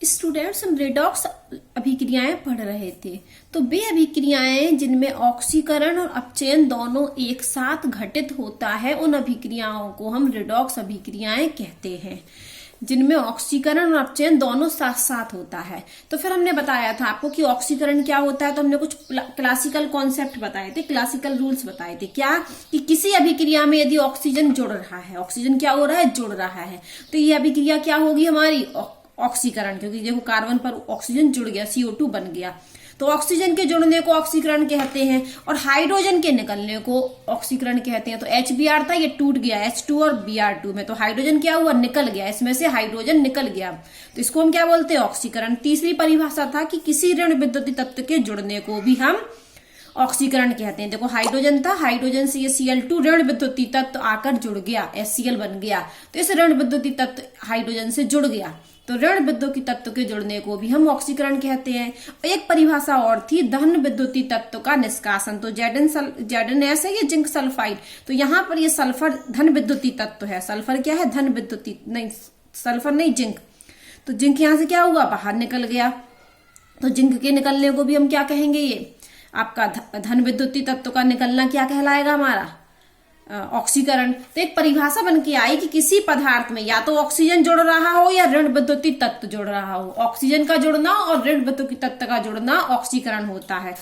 Students, हम redox अभिक्रियाएं पढ़ रहे थे। तो वे अभिक्रियाएं जिनमें ऑक्सीकरण और अपचयन दोनों एक साथ घटित होता है, उन अभिक्रियाओं को हम रेडॉक्स अभिक्रियाएं कहते हैं, जिनमें ऑक्सीकरण और अपचयन दोनों साथ साथ होता है। तो फिर हमने बताया था आपको कि ऑक्सीकरण क्या होता है। तो हमने कुछ क्लासिकल कॉन्सेप्ट बताए थे, क्लासिकल रूल्स बताए थे। क्या कि किसी अभिक्रिया में यदि ऑक्सीजन जुड़ रहा है, ऑक्सीजन क्या हो रहा है, जुड़ रहा है, तो ये अभिक्रिया क्या होगी हमारी, ऑक्सीकरण। क्योंकि देखो कार्बन पर ऑक्सीजन जुड़ गया, CO2 बन गया, तो ऑक्सीजन के जुड़ने को ऑक्सीकरण कहते हैं, और हाइड्रोजन के निकलने को ऑक्सीकरण कहते हैं। तो HBr था, ये टूट गया H2 और Br2 में, तो हाइड्रोजन क्या हुआ, निकल गया, इसमें से हाइड्रोजन निकल गया, तो इसको हम क्या बोलते हैं, ऑक्सीकरण। तीसरी परिभाषा था कि किसी ऋण विद्युत तत्व के जुड़ने को भी हम ऑक्सीकरण कहते हैं। देखो हाइड्रोजन था, हाइड्रोजन से ये Cl2 ऋण विद्युतीय तत्व आकर जुड़ गया, HCl बन गया, तो इस ऋण विद्युतीय तत्व हाइड्रोजन से जुड़ गया, तो ऋण विद्युतीय तत्व के जुड़ने को भी हम ऑक्सीकरण कहते हैं। एक परिभाषा और थी, धन विद्युतीय तत्व का निष्कासन। तो ZnS है ये जिंक सल्फाइड, तो यहाँ पर ये सल्फर धन विद्युतीय तत्व है। सल्फर क्या है, धन विद्युतीय, नहीं सल्फर नहीं, जिंक। तो जिंक यहाँ से क्या हुआ, बाहर निकल गया, तो जिंक के निकलने को भी हम क्या कहेंगे, ये आपका धन विद्युतीय तत्व का निकलना क्या कहलाएगा, हमारा ऑक्सीकरण। तो एक परिभाषा बन के आई कि किसी पदार्थ में या तो ऑक्सीजन जुड़ रहा हो या ऋण विद्युतीय तत्व जुड़ रहा हो, ऑक्सीजन का जुड़ना और ऋण विद्युतीय तत्व का जुड़ना ऑक्सीकरण होता है,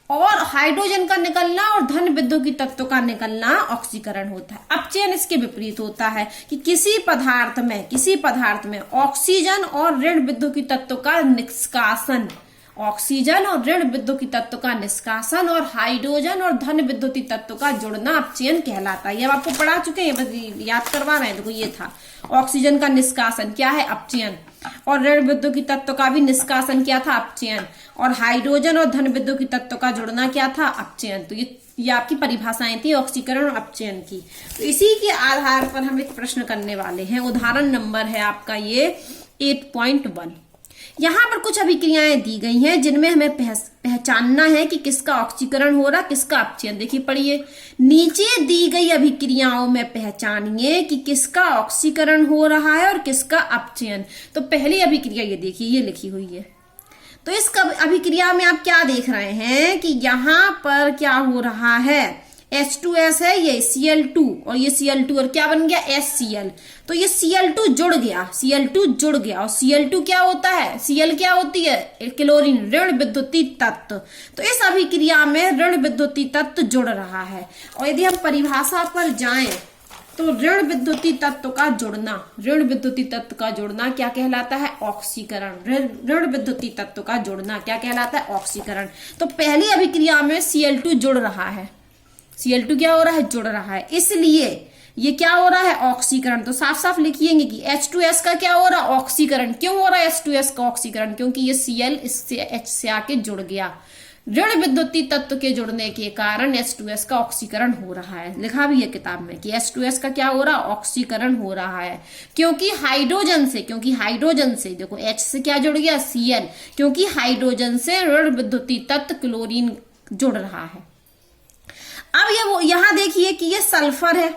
और हाइड्रोजन का निकलना और धन विद्युतीय तत्व का निकलना ऑक्सीकरण होता है। अपचयन इसके विपरीत होता है कि किसी पदार्थ में ऑक्सीजन और ऋण विद्युतीय तत्व का निष्कासन, ऑक्सीजन और ऋण विद्युतीय तत्व का निष्कासन और हाइड्रोजन और धन विद्युतीय तत्व का जुड़ना अपचयन कहलाता है। ये अब आपको पढ़ा चुके हैं, बस याद करवा रहे हैं। देखो ये था, ऑक्सीजन का निष्कासन क्या है, अपचयन, और ऋण विद्युतीय तत्व का भी निष्कासन क्या था, अपचयन, और हाइड्रोजन और धन विद्युतीय तत्व का जुड़ना क्या था, अपचयन। तो ये आपकी परिभाषाएं थी ऑक्सीकरण और अपचयन की। तो इसी के आधार पर हम एक प्रश्न करने वाले हैं। उदाहरण नंबर है आपका ये 8.1। यहाँ पर कुछ अभिक्रियाएं दी गई हैं जिनमें हमें पहचानना है कि किसका ऑक्सीकरण हो रहा, किसका अपचयन। देखिए पढ़िए, नीचे दी गई अभिक्रियाओं में पहचानिए कि किसका ऑक्सीकरण हो रहा है और किसका अपचयन। तो पहली अभिक्रिया ये देखिए, ये लिखी हुई है। तो इस अभिक्रिया में आप क्या देख रहे हैं कि यहाँ पर क्या हो रहा है, H2S है, ये Cl2 और ये Cl2 और क्या बन गया, HCl। तो ये Cl2 जुड़ गया, Cl2 जुड़ गया, और Cl2 क्या होता है, Cl क्या होती है, क्लोरीन, ऋण विद्युतीय तत्व। तो इस अभिक्रिया में ऋण विद्युतीय तत्व जुड़ रहा है। और यदि हम परिभाषा पर जाएं तो ऋण विद्युतीय तत्व का जुड़ना, ऋण विद्युतीय तत्व का जुड़ना क्या कहलाता है, ऑक्सीकरण। ऋण विद्युतीय तत्व का जुड़ना क्या कहलाता है, ऑक्सीकरण। तो पहली अभिक्रिया में Cl2 जुड़ रहा है, Cl2 क्या हो रहा है, जुड़ रहा है, इसलिए ये क्या हो रहा है, ऑक्सीकरण। तो साफ साफ लिखिएंगे कि H2S का क्या हो रहा है, ऑक्सीकरण। क्यों हो रहा है H2S का ऑक्सीकरण, क्योंकि ये Cl इससे H से आके जुड़ गया। ऋण विद्युतीय तत्व के जुड़ने के कारण H2S का ऑक्सीकरण हो रहा है। लिखा भी है किताब में कि H2S का क्या हो रहा है, ऑक्सीकरण हो रहा है, क्योंकि हाइड्रोजन से देखो H से क्या जुड़ गया, Cl, क्योंकि हाइड्रोजन से ऋण विद्युतीय तत्व क्लोरीन जुड़ रहा है। अब ये वो यहां देखिए कि ये सल्फर है,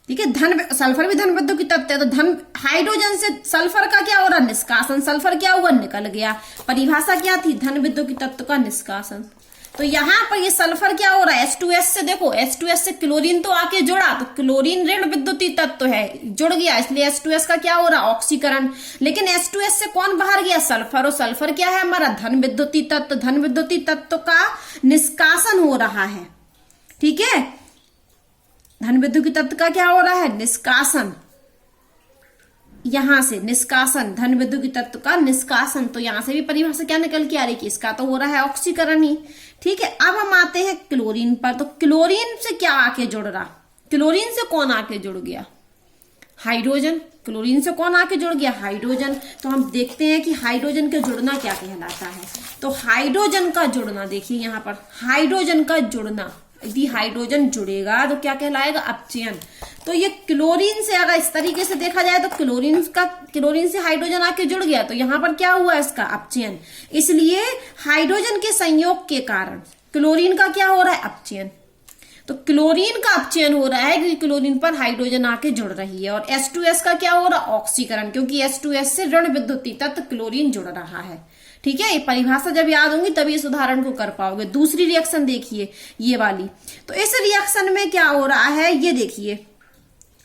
ठीक है, सल्फर भी धन विद्युतीय तत्व है, तो हाइड्रोजन से सल्फर का क्या हो रहा है, निष्कासन। सल्फर क्या हुआ, निकल गया। परिभाषा क्या थी, धन विद्युतीय तत्व का निष्कासन। तो यहां पर ये सल्फर क्या हो रहा है, H2S से, देखो H2S से क्लोरीन तो आके जुड़ा, तो क्लोरीन ऋण विद्युतीय तत्व है, जुड़ गया, इसलिए H2S का क्या हो रहा है, ऑक्सीकरण। लेकिन H2S से कौन बाहर गया, सल्फर, और सल्फर क्या है हमारा, धन विद्युतीय तत्व। धन विद्युतीय तत्व का निष्कासन हो रहा है, ठीक है, धन विद्युतीय तत्व का क्या हो रहा है, निष्कासन। यहां से निष्कासन, धन विद्युतीय तत्व का निष्कासन। तो यहां से भी परिभाषा क्या निकल के आ रही कि इसका तो हो रहा है ऑक्सीकरण ही, ठीक है। अब हम आते हैं क्लोरीन पर। तो क्लोरीन से क्या आके जुड़ रहा, क्लोरीन से कौन आके जुड़ गया, हाइड्रोजन। क्लोरीन से कौन आके जुड़ गया, हाइड्रोजन। तो हम देखते हैं कि हाइड्रोजन का जुड़ना क्या कहलाता है। तो हाइड्रोजन का जुड़ना देखिए यहाँ पर, हाइड्रोजन का जुड़ना, यदि हाइड्रोजन जुड़ेगा तो क्या कहलाएगा, अपचयन। तो ये क्लोरीन से अगर इस तरीके से देखा जाए तो क्लोरीन से हाइड्रोजन आके जुड़ गया, तो यहां पर क्या हुआ, इसका अपचयन। इसलिए हाइड्रोजन के संयोग के कारण क्लोरीन का क्या हो रहा है, अपचयन। तो क्लोरीन का अपचयन हो रहा है क्योंकि क्लोरीन पर हाइड्रोजन आके जुड़ रही है। और H2S का क्या हो रहा है, ऑक्सीकरण, क्योंकि H2S से ऋण विद्युतीय तत्व क्लोरीन जुड़ रहा है। ठीक है, ये परिभाषा जब याद होंगी तभी इस उदाहरण को कर पाओगे। दूसरी रिएक्शन देखिए, ये वाली। तो इस रिएक्शन में क्या हो रहा है, ये देखिए,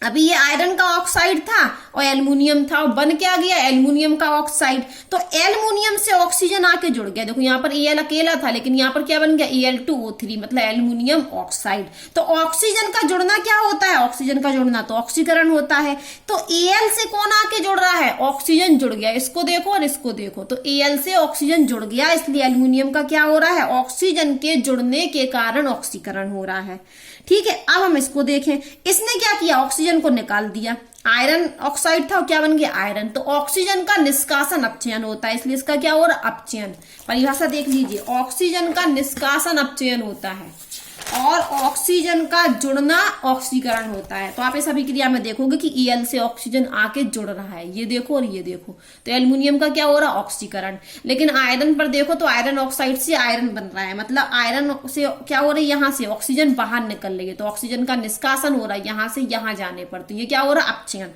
अभी ये आयरन का ऑक्साइड था और एल्युमिनियम था, और बन क्या गया, एल्युमिनियम का ऑक्साइड। तो एल्युमिनियम से ऑक्सीजन आके जुड़ गया। देखो यहाँ पर Al अकेला था, लेकिन यहाँ पर क्या बन गया, Al2O3, मतलब एल्युमिनियम ऑक्साइड। तो ऑक्सीजन का जुड़ना क्या होता है, ऑक्सीजन का जुड़ना तो ऑक्सीकरण होता है। तो Al से कौन आके जुड़ रहा है, ऑक्सीजन जुड़ गया। इसको देखो और इसको देखो, तो Al से ऑक्सीजन जुड़ गया, इसलिए एल्युमिनियम का क्या हो रहा है, ऑक्सीजन के जुड़ने के कारण ऑक्सीकरण हो रहा है। ठीक है, अब हम इसको देखें, इसने क्या किया, ऑक्सीजन को निकाल दिया। आयरन ऑक्साइड था, क्या बन गया, आयरन। तो ऑक्सीजन का निष्कासन अपचयन होता है, इसलिए इसका क्या हो रहा है, अपचयन। परिभाषा देख लीजिए, ऑक्सीजन का निष्कासन अपचयन होता है और ऑक्सीजन का जुड़ना ऑक्सीकरण होता है। तो आप इस अभिक्रिया में देखोगे कि Al से ऑक्सीजन आके जुड़ रहा है, ये देखो और ये देखो। तो एल्युमिनियम का क्या हो रहा है, ऑक्सीकरण। लेकिन आयरन पर देखो तो आयरन ऑक्साइड से आयरन बन रहा है, मतलब आयरन से क्या हो रहा है, यहां से ऑक्सीजन बाहर निकल रही है, तो ऑक्सीजन का निष्कासन हो रहा है यहां से यहां जाने पर। तो ये क्या हो रहा है, अपचयन।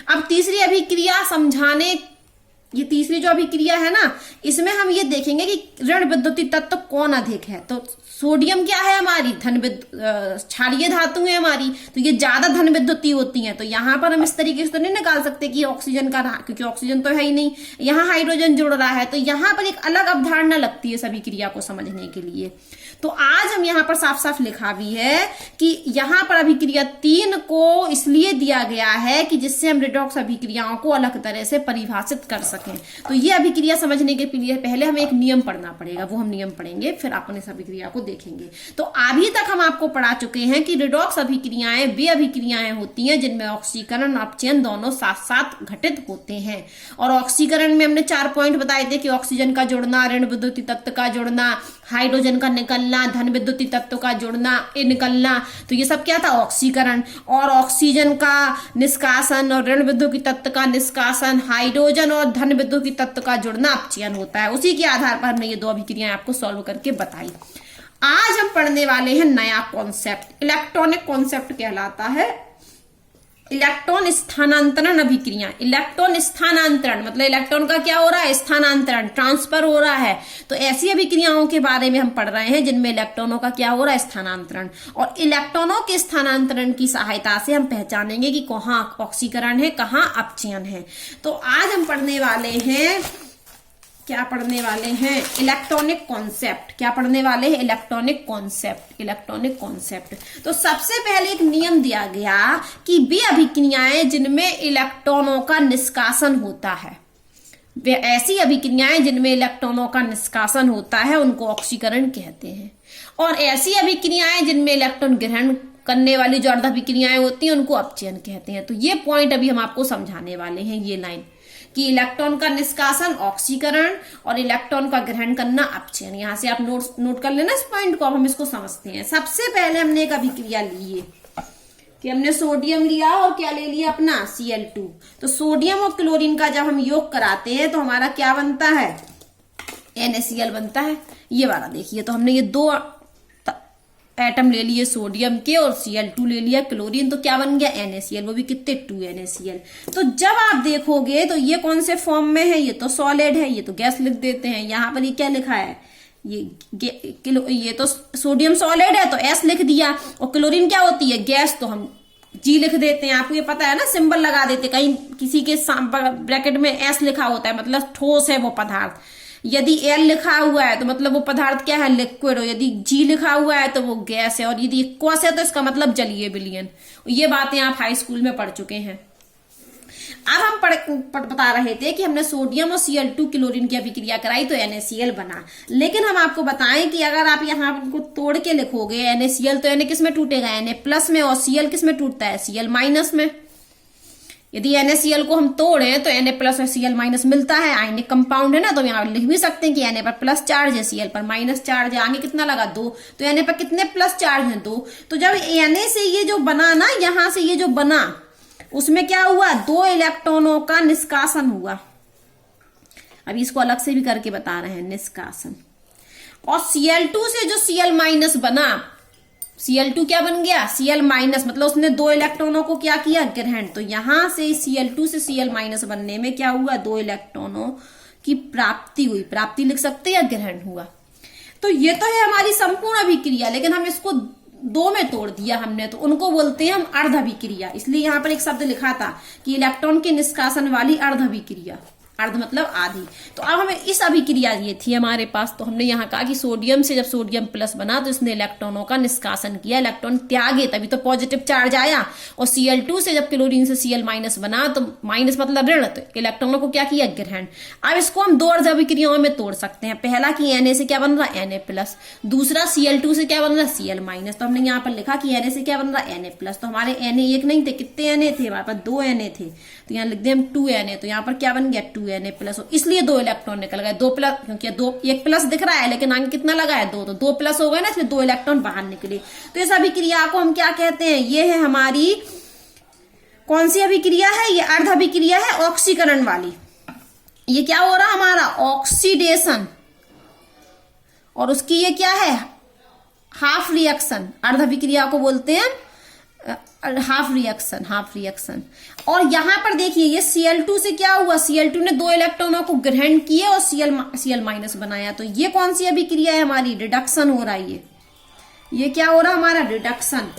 अब तीसरी अभिक्रिया समझाने, ये तीसरी जो अभिक्रिया है ना, इसमें हम ये देखेंगे कि ऋण विद्युतीय तत्व कौन अधिक है। तो सोडियम क्या है हमारी, क्षारीय धातु है हमारी, तो ये ज्यादा धन विद्युतीय होती हैं। तो यहाँ पर हम इस तरीके से तो नहीं निकाल सकते कि ऑक्सीजन का, क्योंकि ऑक्सीजन तो है ही नहीं, यहाँ हाइड्रोजन जुड़ रहा है। तो यहाँ पर एक अलग अवधारणा लगती है सभी क्रिया को समझने के लिए। तो आज हम यहाँ पर साफ साफ लिखा भी है कि यहाँ पर अभिक्रिया 3 को इसलिए दिया गया है कि जिससे हम रिडॉक्स अभिक्रियाओं को अलग तरह से परिभाषित कर सकें। तो ये अभिक्रिया समझने के लिए पहले हमें एक नियम पढ़ना पड़ेगा, वो हम नियम पढ़ेंगे, फिर अपन इस अभिक्रिया को देखेंगे। तो अभी तक हम आपको पढ़ा चुके हैं कि रिडॉक्स अभिक्रियाएं वे अभिक्रियाएं होती हैं जिनमें ऑक्सीकरण और अपचयन दोनों साथ साथ घटित होते हैं। और ऑक्सीकरण में हमने 4 पॉइंट बताए थे कि ऑक्सीजन का जुड़ना, ऋण विद्युतीय तत्व का जुड़ना, हाइड्रोजन का निकलना, धन विद्युतीय तत्व का जुड़ना, निकलना। तो ये सब क्या था, ऑक्सीकरण। और ऑक्सीजन का निष्कासन और ऋण विद्युतीय तत्व का निष्कासन, हाइड्रोजन और धन विद्युतीय तत्व का जुड़ना अपचयन होता है। उसी के आधार पर हमने ये 2 अभिक्रियाएं आपको सॉल्व करके बताई। आज हम पढ़ने वाले हैं नया कॉन्सेप्ट, इलेक्ट्रॉनिक कॉन्सेप्ट कहलाता है इलेक्ट्रॉन स्थानांतरण अभिक्रिया। इलेक्ट्रॉन स्थानांतरण मतलब इलेक्ट्रॉन का क्या हो रहा है, स्थानांतरण, ट्रांसफर हो रहा है। तो ऐसी अभिक्रियाओं के बारे में हम पढ़ रहे हैं जिनमें इलेक्ट्रॉनों का क्या हो रहा है, स्थानांतरण। और इलेक्ट्रॉनों के स्थानांतरण की सहायता से हम पहचानेंगे कि कहाँ ऑक्सीकरण है, कहाँ अपचयन है। तो आज हम पढ़ने वाले हैं, क्या पढ़ने वाले हैं, इलेक्ट्रॉनिक कॉन्सेप्ट। क्या पढ़ने वाले हैं, इलेक्ट्रॉनिक कॉन्सेप्ट। Electronic concept. तो सबसे पहले एक नियम दिया गया कि वे अभिक्रियाएं जिनमें इलेक्ट्रॉनों का निष्कासन होता है, वे ऐसी अभिक्रियाएं जिनमें इलेक्ट्रॉनों का निष्कासन होता है उनको ऑक्सीकरण कहते हैं। और ऐसी अभिक्रियाएं जिनमें इलेक्ट्रॉन ग्रहण करने वाली जो अर्ध अभिक्रियाएं होती हैं उनको अपचयन कहते हैं। तो ये पॉइंट अभी हम आपको समझाने वाले हैं, ये लाइन, कि इलेक्ट्रॉन का निष्कासन ऑक्सीकरण और इलेक्ट्रॉन का ग्रहण करना अपचयन। यहां से आप नोट कर लेना इस पॉइंट को। अब हम इसको समझते हैं। सबसे पहले हमने एक अभिक्रिया ली है कि हमने सोडियम लिया और क्या ले लिया अपना, Cl2। तो सोडियम और क्लोरीन का जब हम योग कराते हैं तो हमारा क्या बनता है, NaCl बनता है। ये वाला देखिए, तो हमने ये 2 एटम ले लिए सोडियम के और Cl2 ले लिया क्लोरीन, तो क्या बन गया, NaCl, वो भी कितने, 2 NaCl। तो जब आप देखोगे तो ये कौन से फॉर्म में है, ये तो सॉलिड है, ये तो गैस लिख देते हैं। यहाँ पर ये क्या लिखा है, ये तो सोडियम सॉलिड है तो S लिख दिया, और क्लोरीन क्या होती है, गैस, तो हम G लिख देते हैं। आपको ये पता है ना, सिंबल लगा देते, कहीं किसी के ब्रैकेट में S लिखा होता है मतलब ठोस है वो पदार्थ। यदि L लिखा हुआ है तो मतलब वो पदार्थ क्या है, लिक्विड। और यदि G लिखा हुआ है तो वो गैस है। और यदि एक्वस है तो इसका मतलब जलीय विलयन। ये बातें आप हाई स्कूल में पढ़ चुके हैं। अब हम बता रहे थे कि हमने सोडियम और Cl2 क्लोरीन की अभिक्रिया कराई तो NaCl बना। लेकिन हम आपको बताएं कि अगर आप यहाँ को तोड़ के लिखोगे NaCl, तो Na किस में टूटेगा, Na प्लस में, और Cl किस में टूटता है, Cl माइनस में। यदि NaCl को हम तोड़े तो Na प्लस और Cl माइनस मिलता है, आयनिक कंपाउंड है ना। तो यहाँ लिख भी सकते हैं कि Na पर प्लस चार्ज है, Cl पर माइनस चार्ज है। आगे कितना लगा, 2। तो Na पर कितने प्लस चार्ज है, 2। तो जब Na से ये जो बना ना, यहां से ये जो बना, उसमें क्या हुआ, 2 इलेक्ट्रॉनों का निष्कासन हुआ। अभी इसको अलग से भी करके बता रहे हैं, निष्कासन। और Cl2 से जो Cl माइनस बना, Cl2 क्या बन गया, Cl माइनस, मतलब उसने 2 इलेक्ट्रॉनों को क्या किया, ग्रहण। तो यहां से Cl2 से Cl माइनस बनने में क्या हुआ, 2 इलेक्ट्रॉनों की प्राप्ति हुई। प्राप्ति लिख सकते हैं या ग्रहण हुआ। तो ये तो है हमारी संपूर्ण अभिक्रिया, लेकिन हम इसको 2 में तोड़ दिया हमने, तो उनको बोलते हैं हम अर्ध अभिक्रिया। इसलिए यहां पर एक शब्द लिखा था कि इलेक्ट्रॉन के निष्कासन वाली अर्ध अभिक्रिया। अर्ध मतलब आधी। तो अब हमें इस अभिक्रिया ये थी हमारे पास, तो हमने यहाँ कहा कि सोडियम से जब सोडियम प्लस बना तो इसने इलेक्ट्रॉनों का निष्कासन किया, इलेक्ट्रॉन त्यागे, तभी तो पॉजिटिव चार्ज आया। और Cl2 से जब क्लोरीन से Cl माइनस बना तो माइनस मतलब ऋण, तो इलेक्ट्रॉनों को क्या किया, ग्रहण। अब इसको हम 2 अर्ध अभिक्रियाओं में तोड़ सकते हैं। पहला कि Na से क्या बन रहा है, Na प्लस, दूसरा Cl2 से क्या बन रहा है, Cl माइनस। तो हमने यहाँ पर लिखा कि Na से क्या बन रहा है, Na प्लस। तो हमारे Na एक नहीं थे, कितने Na थे हमारे पास, 2 Na थे, तो यहाँ लिख दिया हम 2 Na। तो यहाँ पर क्या बन गया, 2 Na प्लस, इसलिए 2 इलेक्ट्रॉन निकल गए, 2 प्लस, क्योंकि 2 एक प्लस दिख रहा है लेकिन आगे कितना लगा है, 2, तो 2 प्लस हो गए ना, इसलिए 2 इलेक्ट्रॉन बाहर निकले। तो इस अभिक्रिया को हम क्या कहते हैं, ये है हमारी कौन सी अभिक्रिया है, ये अर्ध अभिक्रिया है ऑक्सीकरण वाली। ये क्या हो रहा हमारा, ऑक्सीडेशन, और उसकी ये क्या है, हाफ रिएक्शन। अर्ध अभिक्रिया को बोलते हैं हाफ रिएक्शन। और यहां पर देखिए ये Cl2 से क्या हुआ, Cl2 ने 2 इलेक्ट्रॉनों को ग्रहण किए और Cl माइनस बनाया। तो ये कौन सी अभिक्रिया है हमारी, रिडक्शन हो रहा है। ये क्या हो रहा है हमारा, रिडक्शन।